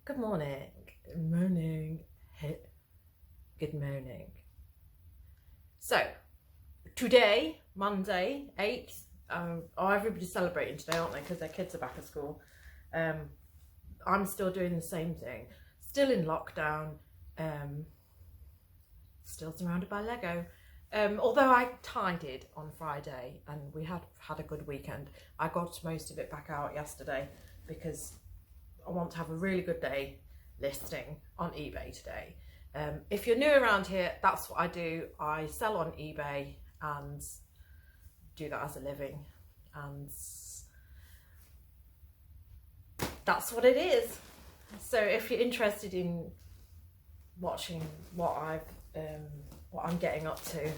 Good morning. Good morning. Good morning. So, today, Monday, 8th, everybody's celebrating today, aren't they? Because their kids are back at school. I'm still doing the same thing. Still in lockdown. Still surrounded by Lego. Although I tidied on Friday and we had a good weekend, I got most of it back out yesterday because I want to have a really good day listing on eBay today. If you're new around here, that's what I do. I sell on eBay and do that as a living, and that's what it is. So if you're interested in watching what I'm getting up to,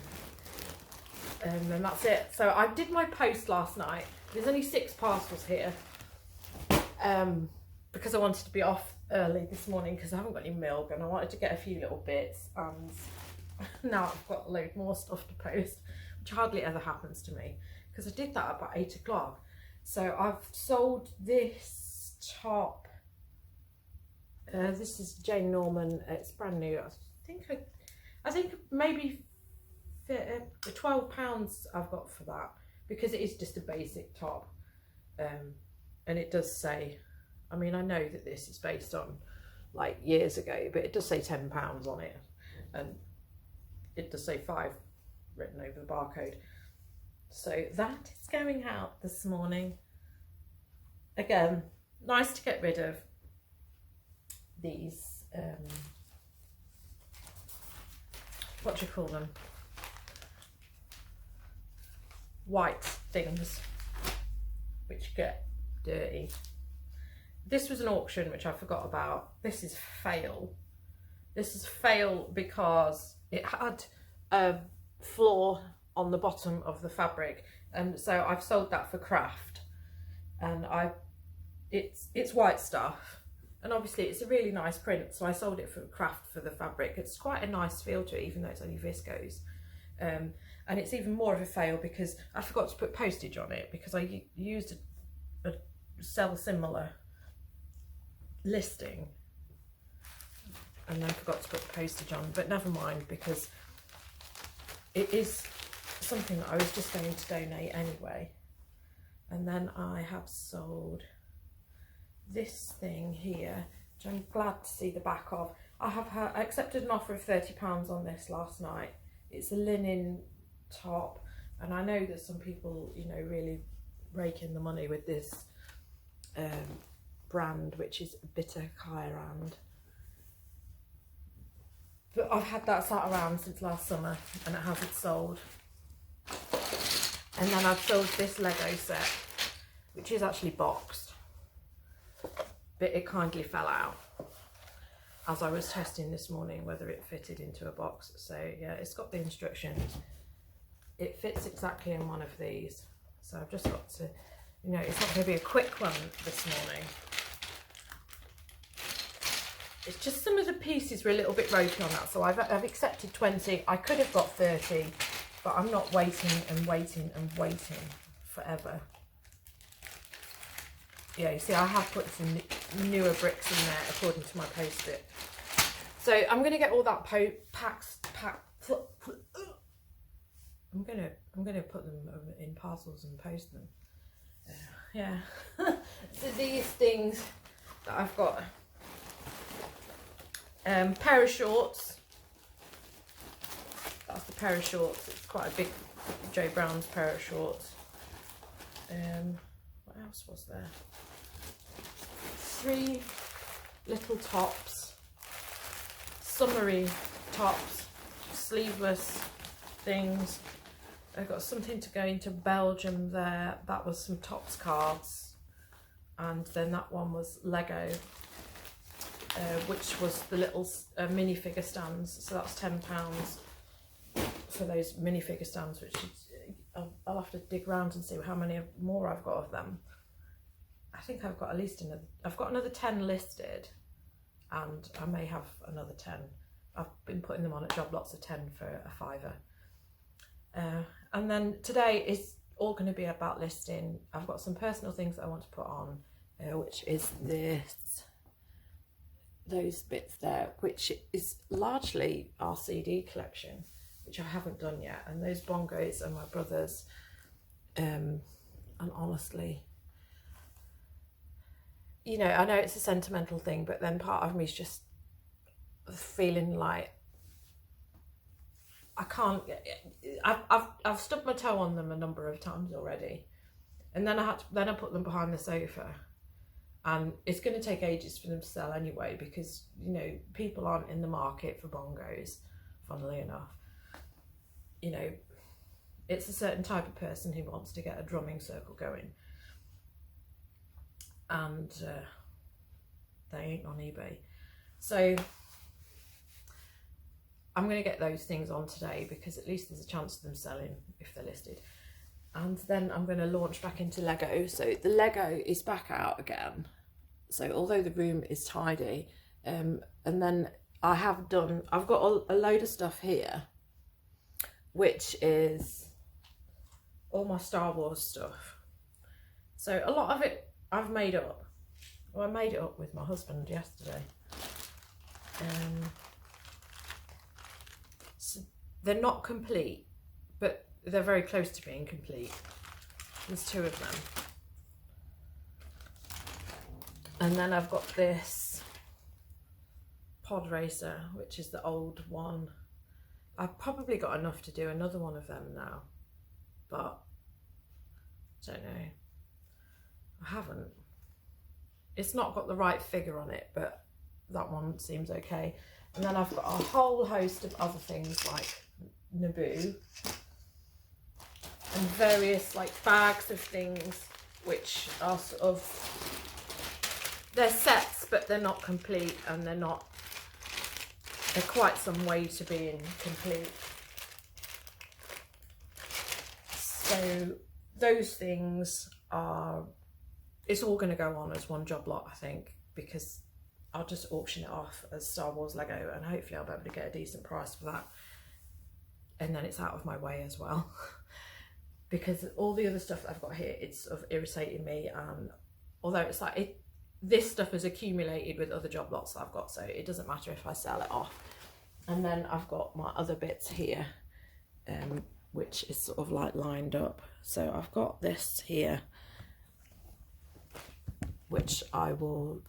then that's it. So I did my post last night. There's only 6 parcels here. Because I wanted to be off early this morning because I haven't got any milk and I wanted to get a few little bits, and now I've got a load more stuff to post, which hardly ever happens to me because I did that about 8 o'clock. So I've sold this top. This is Jane Norman. It's brand new. I think maybe £12 I've got for that because it is just a basic top, and it does say, I mean, I know that this is based on like years ago, but it does say £10 on it, and it does say 5 written over the barcode. So that is going out this morning. Again, nice to get rid of these, what do you call them? White things, which get dirty. This was an auction which I forgot about. This is fail. This is fail because it had a flaw on the bottom of the fabric, and so I've sold that for craft. And it's white stuff, and obviously it's a really nice print, so I sold it for craft for the fabric. It's quite a nice feel to it, even though it's only viscose. And it's even more of a fail because I forgot to put postage on it because I used a sell similar listing and then forgot to put postage on, but never mind, because it is something that I was just going to donate anyway. And then I have sold this thing here, which I'm glad to see the back of. I accepted an offer of £30 on this last night. It's a linen top, and I know that some people, you know, really rake in the money with this brand, which is Bitter Kyrand. But I've had that sat around since last summer and it hasn't sold. And then I've sold this Lego set, which is actually boxed, but it kindly fell out as I was testing this morning whether it fitted into a box. So yeah, it's got the instructions. It fits exactly in one of these. So I've just got to, you know, it's not going to be a quick one this morning. It's just some of the pieces were a little bit ropey on that, so I've accepted 20. I could have got 30, but I'm not waiting and waiting and waiting forever. Yeah, you see, I have put some newer bricks in there according to my post-it. So I'm going to get all that I'm gonna put them in parcels and post them. Yeah. So these things that I've got. Pair of shorts. That's the pair of shorts. It's quite a big Joe Brown's pair of shorts. What else was there? 3 little tops. Summery tops. Sleeveless things. I've got something to go into Belgium there. That was some tops cards. And then that one was Lego. Which was the little minifigure stands, so that's £10 for those minifigure stands, which is, I'll have to dig around and see how many more I've got of them. I think I've got at least another 10 listed, and I may have another 10. I've been putting them on at Job Lots of 10 for a £5. And then today is all going to be about listing. I've got some personal things that I want to put on, which is this those bits there, which is largely our CD collection, which I haven't done yet, and those bongos are my brother's, and honestly, you know, I know it's a sentimental thing, but then part of me is just feeling like I can't. I've stubbed my toe on them a number of times already, and then I put them behind the sofa, and it's going to take ages for them to sell anyway, because, you know, people aren't in the market for bongos, funnily enough. You know, it's a certain type of person who wants to get a drumming circle going, and they ain't on eBay. So I'm going to get those things on today, because at least there's a chance of them selling if they're listed. And then I'm going to launch back into Lego. So the Lego is back out again. So although the room is tidy, and then I've got a load of stuff here, which is all my Star Wars stuff. So a lot of it I've made up. Well, I made it up with my husband yesterday. So they're not complete, but they're very close to being complete. There's 2 of them. And then I've got this pod racer, which is the old one. I've probably got enough to do another one of them now, but I don't know. I haven't. It's not got the right figure on it, but that one seems okay. And then I've got a whole host of other things like Naboo and various like bags of things, which are sort of, they're sets, but they're not complete, and they're quite some way to being complete. So those things are, it's all going to go on as one job lot, I think, because I'll just auction it off as Star Wars Lego, and hopefully I'll be able to get a decent price for that. And then it's out of my way as well. Because all the other stuff that I've got here, it's sort of irritating me. And although it's like, this stuff is accumulated with other job lots that I've got, so it doesn't matter if I sell it off. And then I've got my other bits here, which is sort of like lined up. So I've got this here, which I'll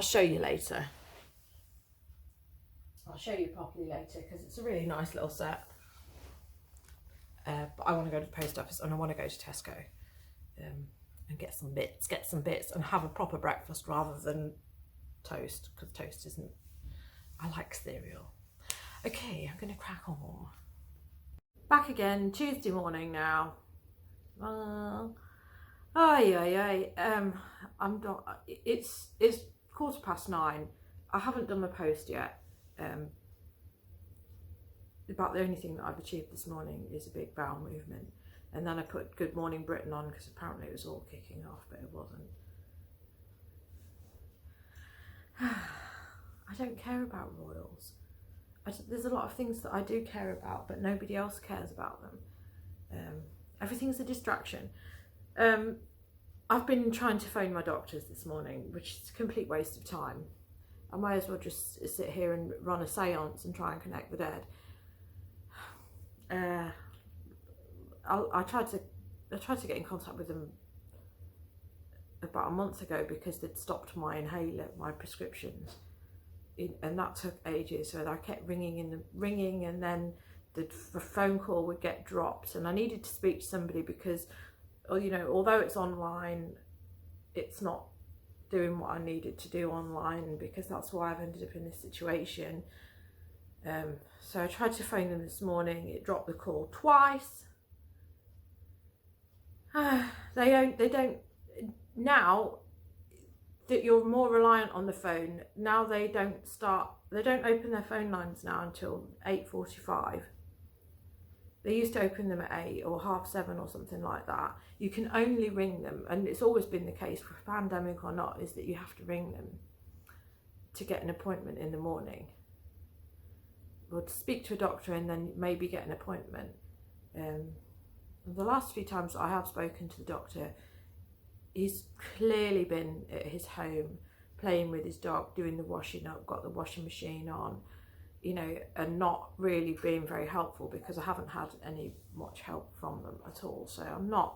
show you later. I'll show you properly later, because it's a really nice little set. But I want to go to the post office, and I want to go to Tesco and get some bits and have a proper breakfast rather than toast, because toast isn't, I like cereal. Okay, I'm going to crack on. Back again, Tuesday morning now. I'm not, it's 9:15. I haven't done my post yet. About the only thing that I've achieved this morning is a big bowel movement, and then I put Good Morning Britain on, because apparently it was all kicking off, but it wasn't. I don't care about royals. There's a lot of things that I do care about, but nobody else cares about them. Everything's a distraction. I've been trying to phone my doctors this morning, which is a complete waste of time. I might as well just sit here and run a seance and try and connect the dead. I tried to get in contact with them about a month ago, because they'd stopped my inhaler, my prescriptions, and that took ages. So I kept ringing and then the phone call would get dropped, and I needed to speak to somebody, because, you know, although it's online, it's not doing what I needed to do online, because that's why I've ended up in this situation. So I tried to phone them this morning. It dropped the call twice. They don't now that you're more reliant on the phone. Now they don't open their phone lines now until 8:45. They used to open them at 8 or 7:30 or something like that. You can only ring them, and it's always been the case, for pandemic or not, is that you have to ring them to get an appointment in the morning, or to speak to a doctor and then maybe get an appointment. The last few times I have spoken to the doctor, he's clearly been at his home playing with his dog, doing the washing up, got the washing machine on, you know, and not really being very helpful because I haven't had much help from them at all. So I'm not,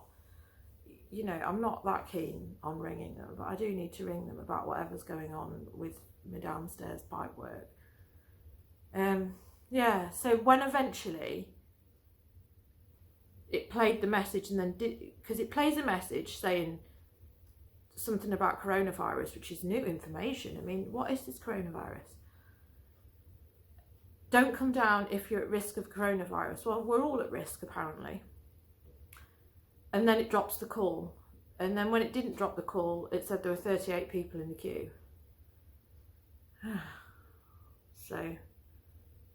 you know, I'm not that keen on ringing them, but I do need to ring them about whatever's going on with my downstairs pipe work. Yeah, so when eventually it played the message, and then because it plays a message saying something about coronavirus, which is new information. I mean, what is this coronavirus? Don't come down if you're at risk of coronavirus. Well, we're all at risk apparently. And then it drops the call. And then when it didn't drop the call, it said there were 38 people in the queue. So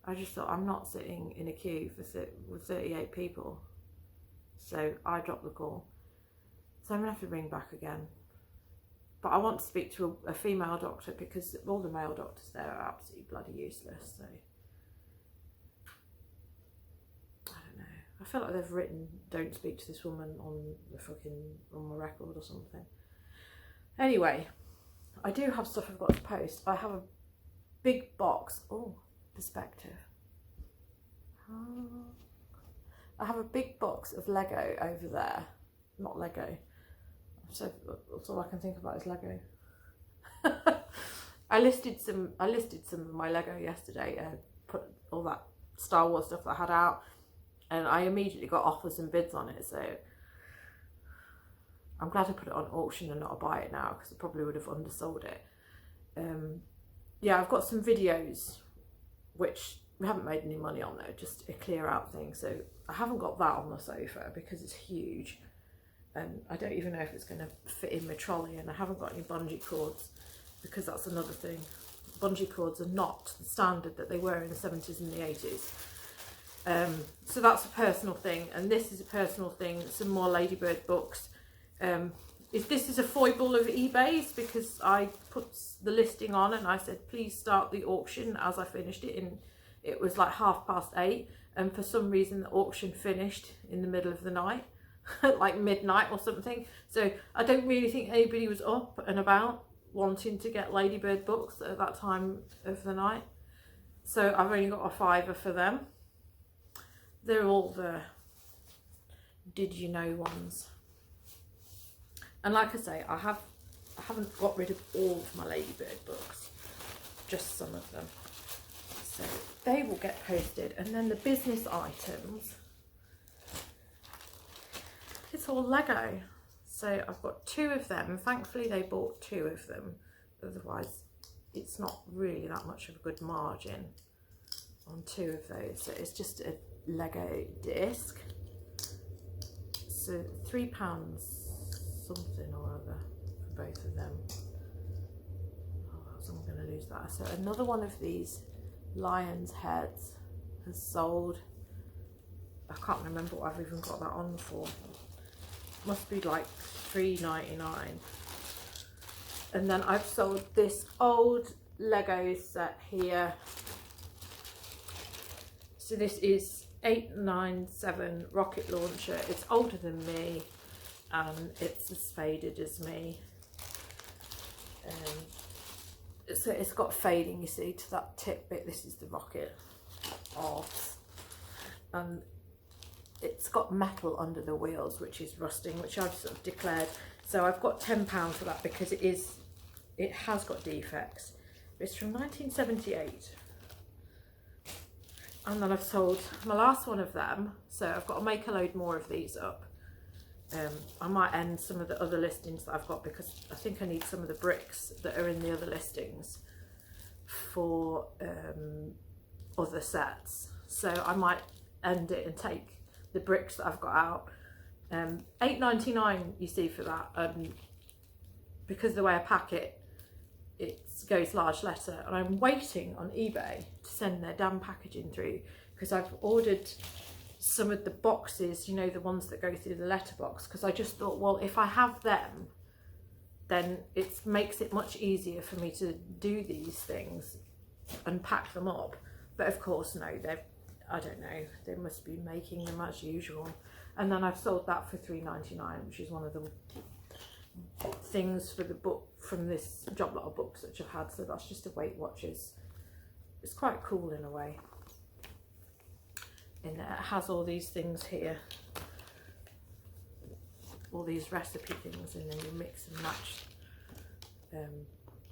I just thought, I'm not sitting in a queue with 38 people. So I dropped the call. So I'm going to have to ring back again. But I want to speak to a female doctor because all the male doctors there are absolutely bloody useless. So I don't know. I feel like they've written "don't speak to this woman" on my record or something. Anyway, I do have stuff I've got to post. I have a big box. Oh, perspective. I have a big box of Lego over there. Not Lego. So that's all I can think about is Lego. I listed some of my Lego yesterday. Put all that Star Wars stuff that I had out, and I immediately got offers and bids on it. So I'm glad I put it on auction and not buy it now, because I probably would have undersold it. Yeah, I've got some videos which we haven't made any money on though, just a clear out thing. So I haven't got that on the sofa because it's huge. And I don't even know if it's going to fit in my trolley, and I haven't got any bungee cords because that's another thing. Bungee cords are not the standard that they were in the 70s and the 80s. So that's a personal thing, and this is a personal thing. Some more Ladybird books. If this is a foible of eBay's, because I put the listing on and I said please start the auction as I finished it, and it was like 8:30, and for some reason the auction finished in the middle of the night. Like midnight or something. So I don't really think anybody was up and about wanting to get Ladybird books at that time of the night. So I've only got a £5 for them. They're all the did you know ones. And like I say, I haven't got rid of all of my Ladybird books, just some of them. So they will get posted, and then the business items, it's all Lego. So I've got 2 of them. Thankfully they bought 2 of them, otherwise it's not really that much of a good margin on 2 of those. So it's just a Lego disc. So £3 something or other for both of them. Oh, I'm going to lose that. So another one of these lion's heads has sold. I can't remember what I've even got that on for. Must be like $3.99. And then I've sold this old Lego set here. So this is 897 rocket launcher. It's older than me and it's as faded as me. So it's got fading, you see, to that tip bit. This is the rocket arse. And it's got metal under the wheels, which is rusting, which I've sort of declared. So I've got £10 for that because it has got defects. It's from 1978. And then I've sold my last one of them. So I've got to make a load more of these up. I might end some of the other listings that I've got because I think I need some of the bricks that are in the other listings for other sets. So I might end it and take the bricks that I've got out. $8.99 you see for that, because of the way I pack it, it goes large letter, and I'm waiting on eBay to send their damn packaging through, because I've ordered some of the boxes, you know, the ones that go through the letterbox, because I just thought, well, if I have them, then it makes it much easier for me to do these things and pack them up. But of course, no, I don't know, they must be making them as usual. And then I've sold that for $3.99, which is one of the things for the book from this job lot of books which I've had. So that's just a Weight Watchers. It's quite cool in a way. And it has all these things here, all these recipe things, and then you mix and match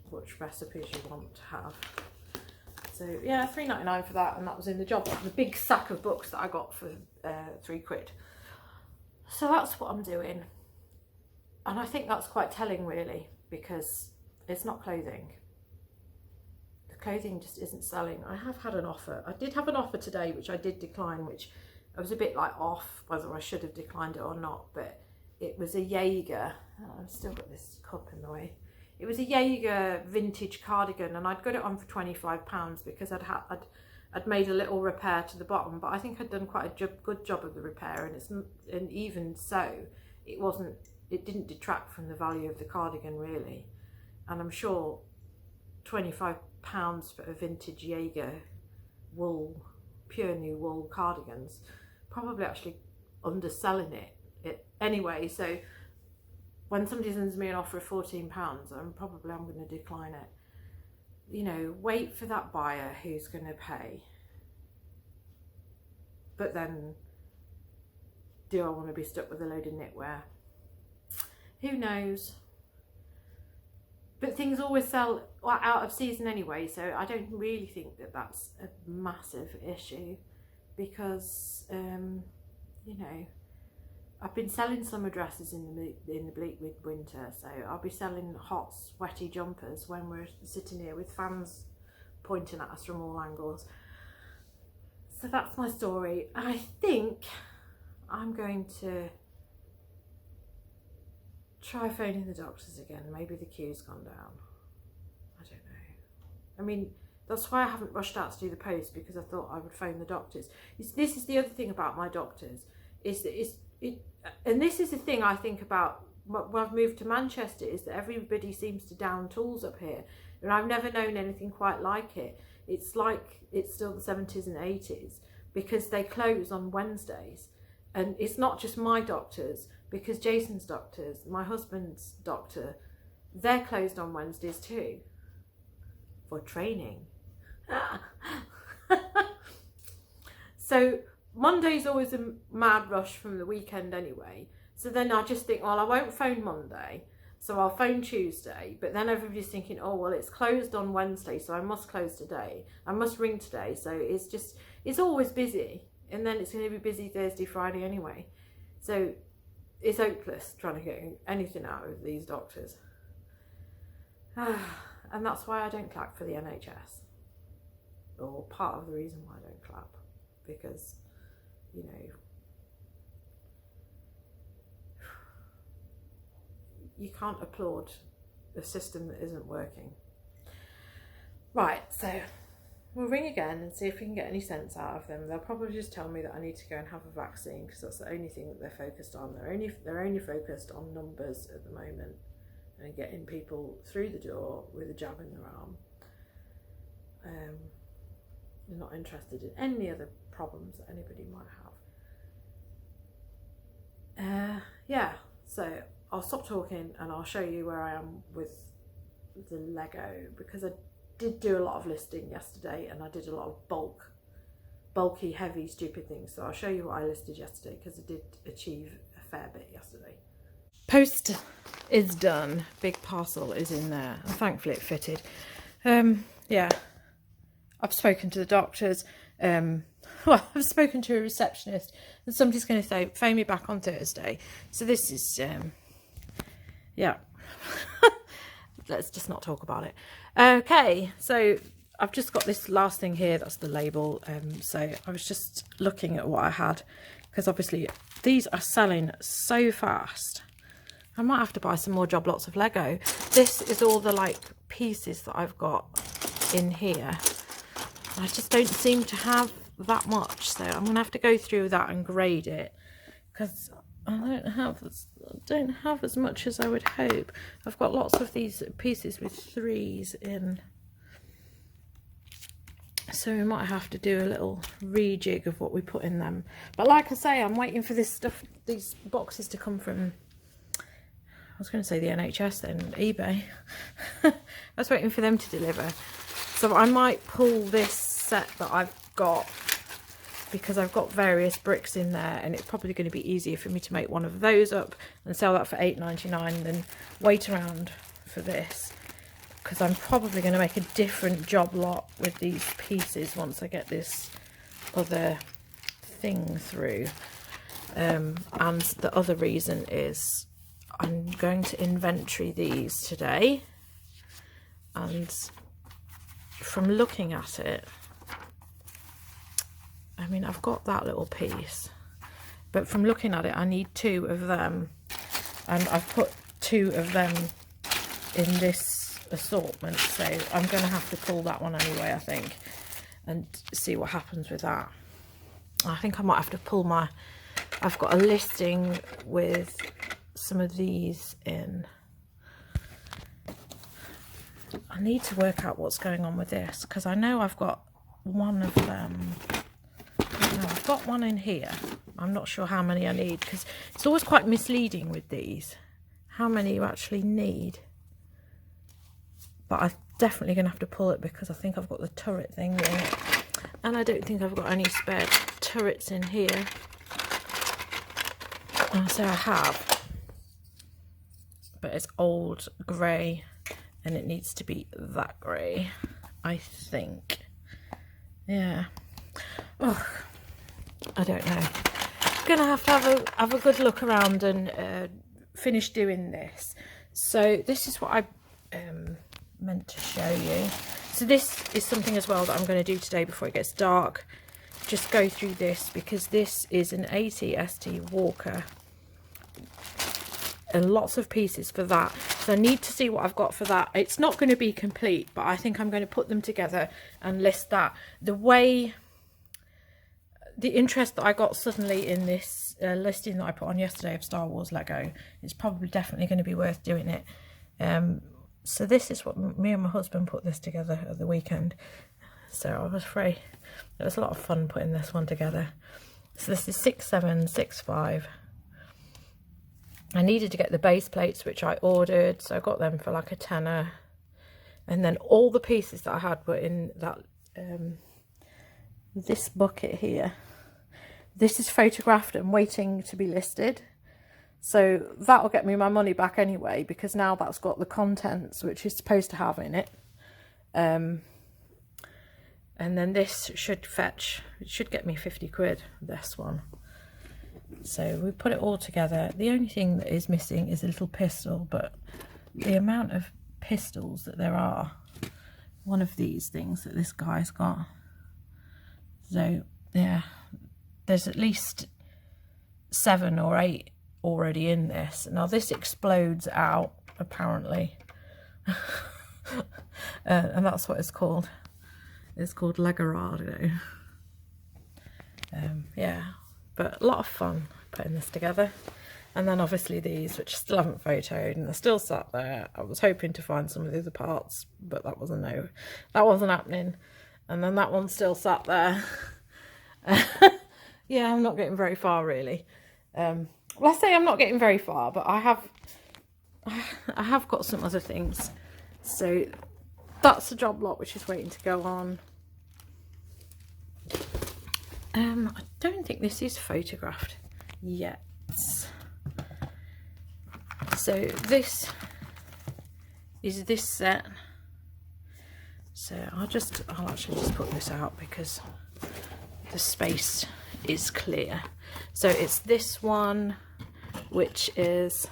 which recipes you want to have. So yeah, £3.99 for that, and that was in the job, the big sack of books that I got for £3. So that's what I'm doing, and I think that's quite telling really, because it's not clothing. The clothing just isn't selling. I have had an offer. I did have an offer today which I did decline, which I was a bit like off whether I should have declined it or not, but it was a Jaeger. Oh, I've still got this cup in the way. It was a Jaeger vintage cardigan, and I'd got it on for £25 because I'd made a little repair to the bottom, but I think I'd done quite a good job of the repair, and even so, it didn't detract from the value of the cardigan really. And I'm sure £25 for a vintage Jaeger wool, pure new wool cardigans, probably actually underselling it anyway. So when somebody sends me an offer of £14, I'm going to decline it. You know, wait for that buyer who's going to pay. But then, do I want to be stuck with a load of knitwear? Who knows? But things always sell out of season anyway, so I don't really think that that's a massive issue, because, you know, I've been selling summer dresses in the bleak winter, so I'll be selling hot, sweaty jumpers when we're sitting here with fans pointing at us from all angles. So that's my story. I think I'm going to try phoning the doctors again. Maybe the queue's gone down. I don't know. I mean, that's why I haven't rushed out to do the post, because I thought I would phone the doctors. This is the other thing about my doctors, is that and this is the thing I think about when I've moved to Manchester, is that everybody seems to down tools up here, and I've never known anything quite like it. It's like it's still the 70s and 80s, because they close on Wednesdays, and it's not just my doctors, because Jason's doctors, my husband's doctor, they're closed on Wednesdays too, for training. So Monday's always a mad rush from the weekend anyway. So then I just think, well, I won't phone Monday, so I'll phone Tuesday. But then everybody's thinking, oh, well, it's closed on Wednesday, so I must close today. I must ring today. So it's always busy. And then it's going to be busy Thursday, Friday anyway. So it's hopeless trying to get anything out of these doctors. And that's why I don't clap for the NHS. Or part of the reason why I don't clap. Because, you know, you can't applaud a system that isn't working. Right, so we'll ring again and see if we can get any sense out of them. They'll probably just tell me that I need to go and have a vaccine, because that's the only thing that they're focused on. They're only focused on numbers at the moment and getting people through the door with a jab in their arm. They're not interested in any other problems that anybody might have. Yeah, so I'll stop talking and I'll show you where I am with the Lego, because I did do a lot of listing yesterday, and I did a lot of bulky, heavy, stupid things. So I'll show you what I listed yesterday, because I did achieve a fair bit yesterday. Post is done. Big parcel is in there, and thankfully it fitted. Yeah, I've spoken to the doctors. Well, I've spoken to a receptionist, and somebody's going to phone me back on Thursday. So this is, yeah, let's just not talk about it. Okay, so I've just got this last thing here. That's the label. So I was just looking at what I had, because obviously these are selling so fast. I might have to buy some more job lots of Lego. This is all the like pieces that I've got in here. I just don't seem to have that much, so I'm gonna have to go through that and grade it, because I don't have as much as I would hope. I've got lots of these pieces with 3s in, so we might have to do a little rejig of what we put in them. But like I say, I'm waiting for this stuff, these boxes to come from, was going to say the NHS then, eBay. I was waiting for them to deliver. So I might pull this set that I've got, because I've got various bricks in there, and it's probably going to be easier for me to make one of those up and sell that for $8.99 than wait around for this, because I'm probably going to make a different job lot with these pieces once I get this other thing through. And the other reason is I'm going to inventory these today, and from looking at it, I mean, I've got that little piece, but from looking at it, I need 2 of them, and I've put 2 of them in this assortment, so I'm going to have to pull that one anyway, I think, and see what happens with that. I think I might have to pull my, I've got a listing with some of these in. I need to work out what's going on with this, because I know I've got one of them. No, I've got one in here. I'm not sure how many I need, because it's always quite misleading with these, how many you actually need. But I'm definitely going to have to pull it, because I think I've got the turret thing in it. And I don't think I've got any spare turrets in here. So I have. But it's old grey, and it needs to be that grey, I think. Yeah. Oh, I don't know. Gonna have to have a good look around and finish doing this. So this is what I meant to show you. So this is something as well that I'm going to do today before it gets dark. Just go through this, because this is an AT-ST Walker. And lots of pieces for that. So I need to see what I've got for that. It's not going to be complete, but I think I'm going to put them together and list that. The interest that I got suddenly in this listing that I put on yesterday of Star Wars Lego, it's probably definitely going to be worth doing it. So this is what me and my husband put this together at the weekend. So I was free. It was a lot of fun putting this one together. So this is 6765. I needed to get the base plates, which I ordered, so I got them for like a tenner. And then all the pieces that I had were in that this bucket here. This is photographed and waiting to be listed, so that'll get me my money back anyway, because now that's got the contents which is supposed to have in it. And then this should fetch, it should get me 50 quid, this one. So we put it all together. The only thing that is missing is a little pistol, but the amount of pistols that there are, one of these things that this guy's got. So yeah, there's at least 7 or 8 already in this. Now this explodes out apparently. And that's what it's called. It's called Legorado. Yeah, but a lot of fun putting this together. And then obviously these, which I still haven't photoed, and they're still sat there. I was hoping to find some of the other parts, but that wasn't happening. And then that one's still sat there. Yeah, I'm not getting very far really. Well, I say I'm not getting very far, but I have got some other things. So that's a job lot which is waiting to go on. I don't think this is photographed yet. So this is this set. So I'll actually just put this out because the space is clear. So it's this one, which is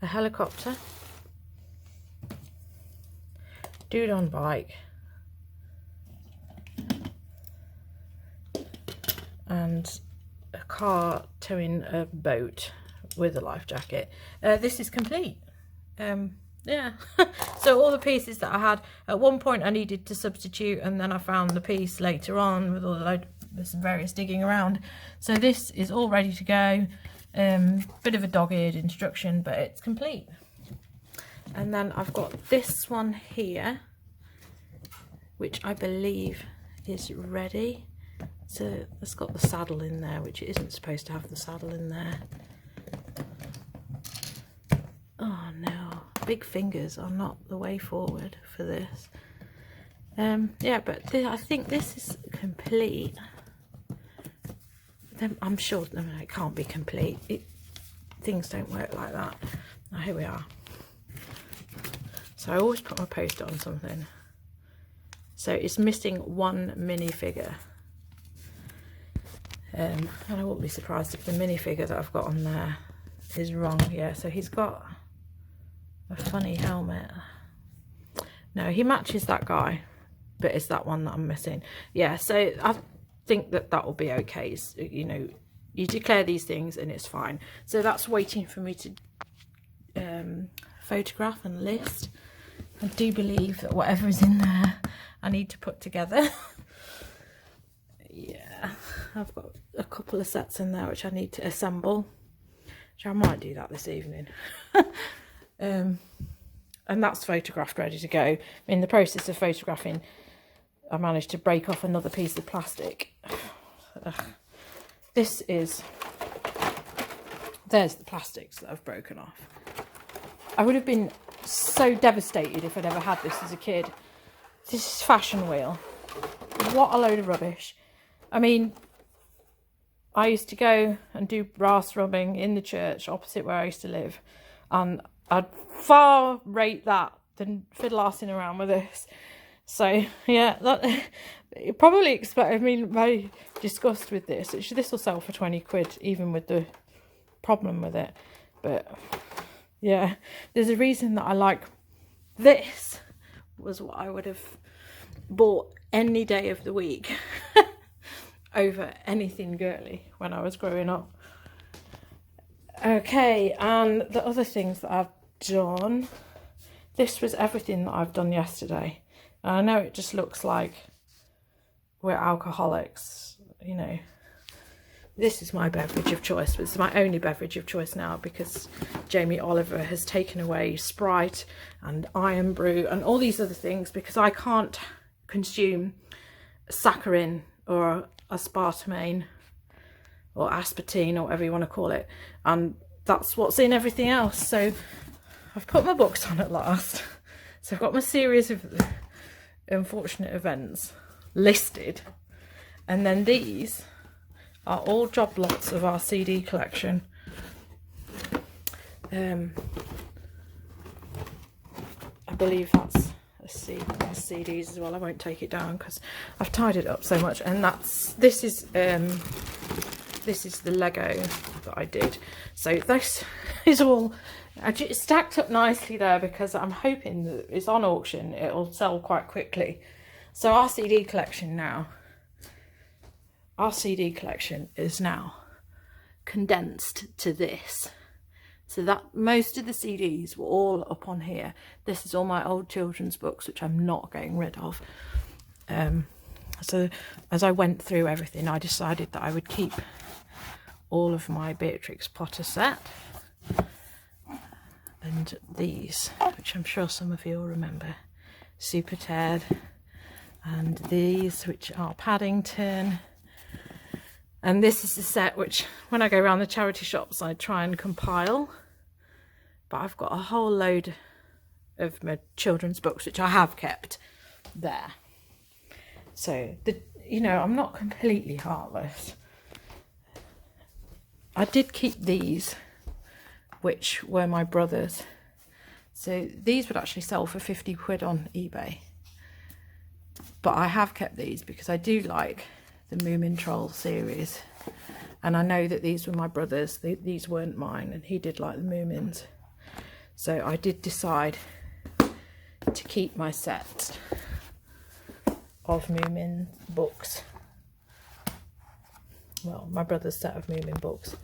a helicopter, dude on bike, and a car towing a boat with a life jacket. This is complete. Yeah. So all the pieces that I had, at one point I needed to substitute, and then I found the piece later on with all the various digging around. So this is all ready to go. Bit of a dog-eared instruction, but it's complete. And then I've got this one here, which I believe is ready. So it's got the saddle in there, which it isn't supposed to have the saddle in there. Oh no, big fingers are not the way forward for this. Yeah, but I think this is complete. I'm sure it can't be complete. Things don't work like that. Now here we are. So I always put my poster on something. So it's missing one minifigure. And I wouldn't be surprised if the minifigure that I've got on there is wrong. Yeah, so he's got a funny helmet. No, he matches that guy, but it's that one that I'm missing. Yeah, so I think that will be okay. You know, you declare these things and it's fine. So that's waiting for me to photograph and list. I do believe that whatever is in there I need to put together. Yeah, I've got a couple of sets in there which I need to assemble, which I might do that this evening. And that's photographed, ready to go. In the process of photographing, I managed to break off another piece of plastic. There's the plastics that I've broken off. I would have been so devastated if I'd ever had this as a kid. This is fashion wheel. What a load of rubbish. I mean, I used to go and do brass rubbing in the church opposite where I used to live, and I'd far rate that than fiddle-arsing around with this. So yeah, that you probably expect. I mean, very disgusted with this. This will sell for 20 quid, even with the problem with it. But yeah, there's a reason that I like this. Was what I would have bought any day of the week over anything girly when I was growing up. Okay, and the other things that I've done. This was everything that I've done yesterday. And I know it just looks like we're alcoholics, you know. This is my beverage of choice, but it's my only beverage of choice now because Jamie Oliver has taken away Sprite and Iron Brew and all these other things because I can't consume saccharin or aspartame or aspartame or whatever you want to call it, and that's what's in everything else. So I've put my books on at last. So I've got my series of unfortunate events listed, and then these are all job lots of our CD collection. I believe that's CDs as well. I won't take it down because I've tied it up so much. And this is the Lego that I did. So this is all stacked up nicely there because I'm hoping that it's on auction. It'll sell quite quickly. So our CD collection is now condensed to this. So that most of the CDs were all up on here. This is all my old children's books, which I'm not getting rid of. So as I went through everything, I decided that I would keep all of my Beatrix Potter set. And these, which I'm sure some of you will remember. Super Ted. And these, which are Paddington. And this is the set which, when I go around the charity shops, I try and compile. But I've got a whole load of my children's books, which I have kept there. So, you know, I'm not completely heartless. I did keep these, which were my brother's. So these would actually sell for 50 quid on eBay. But I have kept these because I do like the Moomin Troll series, and I know that these were my brother's. These weren't mine, and he did like the Moomins. So I did decide to keep my set of Moomin books. Well, my brother's set of Moomin books.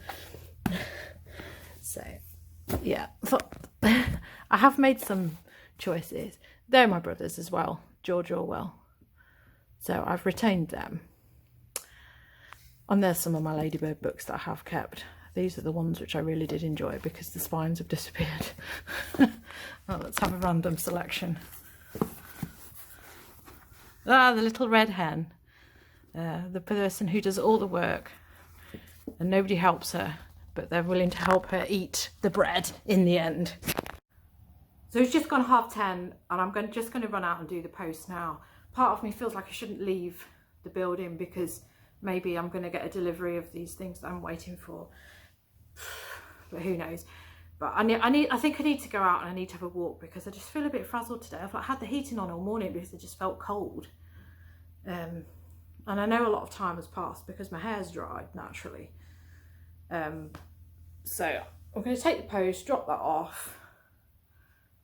So yeah, I have made some choices. They're my brother's as well, George Orwell. So I've retained them. And there's some of my Ladybird books that I have kept. These are the ones which I really did enjoy because the spines have disappeared. Well, let's have a random selection. Ah, the little red hen. The person who does all the work and nobody helps her, but they're willing to help her eat the bread in the end. So it's just gone 10:30 and I'm just going to run out and do the post now. Part of me feels like I shouldn't leave the building because maybe I'm going to get a delivery of these things that I'm waiting for. But who knows. But I think I need to go out and I need to have a walk because I just feel a bit frazzled today. I've had the heating on all morning because it just felt cold. And I know a lot of time has passed because my hair's dried naturally. So I'm going to take the post, drop that off.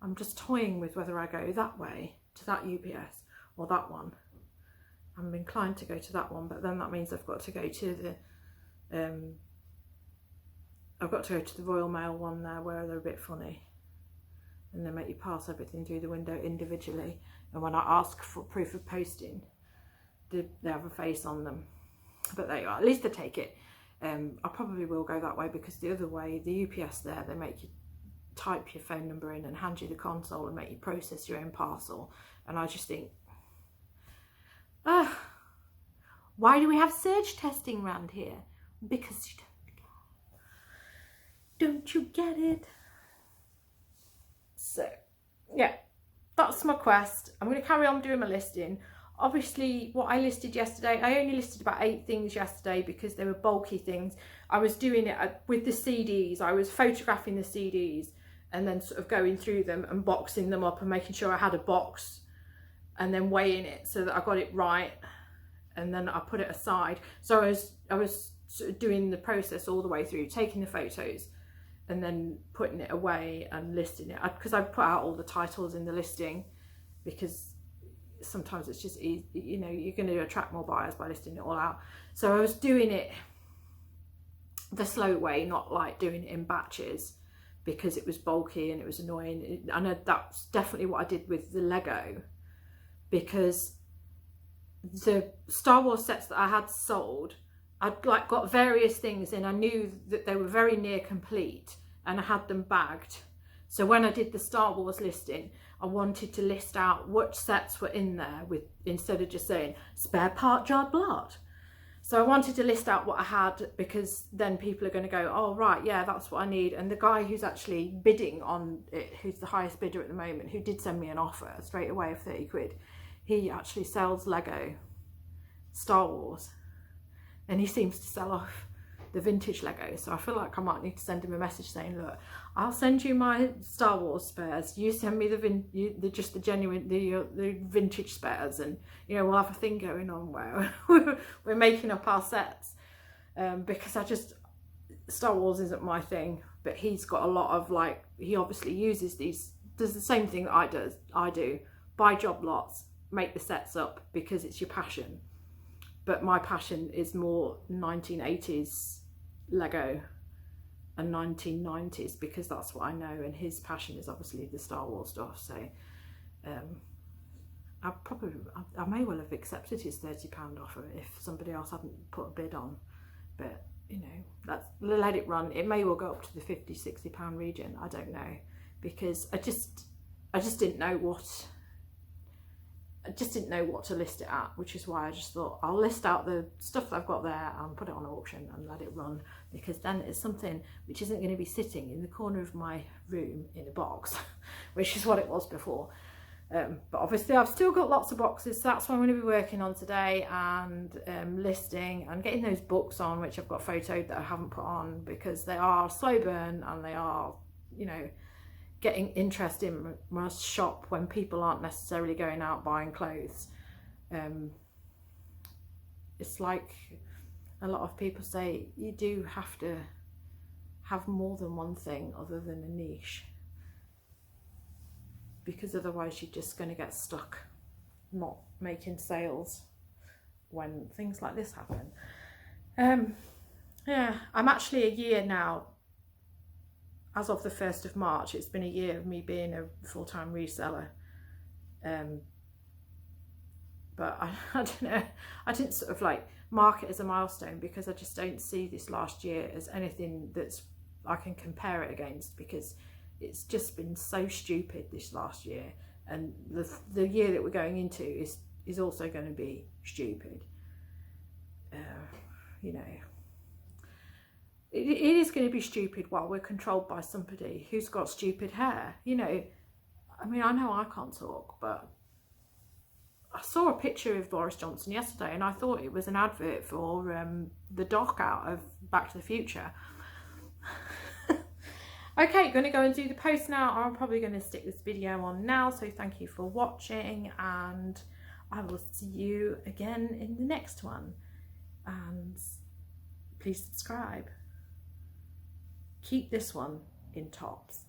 I'm just toying with whether I go that way to that UPS or that one. I'm inclined to go to that one, but then that means I've got to go to the Royal Mail one there where they're a bit funny. And they make you pass everything through the window individually. And when I ask for proof of posting, they have a face on them. But there you are, at least they take it. I probably will go that way because the other way, the UPS there, they make you type your phone number in and hand you the console and make you process your own parcel. And I just think, why do we have surge testing around here? Because you don't you get it? So yeah, that's my quest. I'm going to carry on doing my listing. Obviously what I listed yesterday, I only listed about 8 things yesterday because they were bulky things. I was doing it with the CDs. I was photographing the CDs and then sort of going through them and boxing them up and making sure I had a box and then weighing it so that I got it right, and then I put it aside. So I was sort of doing the process all the way through, taking the photos and then putting it away and listing it, because I put out all the titles in the listing because sometimes it's just easy, you know, you're going to attract more buyers by listing it all out. So I was doing it the slow way, not like doing it in batches because it was bulky and it was annoying. I know that's definitely what I did with the Lego, because the Star Wars sets that I had sold, I'd like got various things in. I knew that they were very near complete and I had them bagged. So when I did the Star Wars listing, I wanted to list out what sets were in there with, instead of just saying spare part jar blood. So I wanted to list out what I had, because then people are going to go, oh right, yeah, that's what I need. And the guy who's actually bidding on it, who's the highest bidder at the moment, who did send me an offer straight away of 30 quid, he actually sells Lego Star Wars and he seems to sell off the vintage Lego. So I feel like I might need to send him a message saying, look, I'll send you my Star Wars spares, you send me the vintage spares, and you know, we'll have a thing going on where we're making up our sets, because Star Wars isn't my thing, but he's got a lot of, like, he obviously uses these, does the same thing that I do, buy job lots, make the sets up because it's your passion. But my passion is more 1980s Lego and 1990s, because that's what I know, and his passion is obviously the Star Wars stuff. So I may well have accepted his £30 offer if somebody else hadn't put a bid on, but you know, let it run. It may well go up to the £50-60 region, I don't know, because I just didn't know what to list it at, which is why I just thought I'll list out the stuff that I've got there and put it on auction and let it run, because then it's something which isn't going to be sitting in the corner of my room in a box, which is what it was before. But obviously I've still got lots of boxes, so that's what I'm going to be working on today, and listing and getting those books on, which I've got photoed that I haven't put on, because they are slow burn and they are, you know, getting interest in my shop when people aren't necessarily going out buying clothes. It's like a lot of people say, you do have to have more than one thing other than a niche, because otherwise you're just going to get stuck not making sales when things like this happen. Yeah, I'm actually a year now. As of the 1st of March, it's been a year of me being a full-time reseller. But I don't know, I didn't sort of like mark it as a milestone, because I just don't see this last year as anything that's I can compare it against, because it's just been so stupid this last year, and the year that we're going into is also going to be stupid. You know, it is going to be stupid while we're controlled by somebody who's got stupid hair. You know, I mean, I know I can't talk, but I saw a picture of Boris Johnson yesterday and I thought it was an advert for the doc out of Back to the Future. Okay, going to go and do the post now. I'm probably going to stick this video on now, so thank you for watching, and I will see you again in the next one. And please subscribe. Keep this one in tops.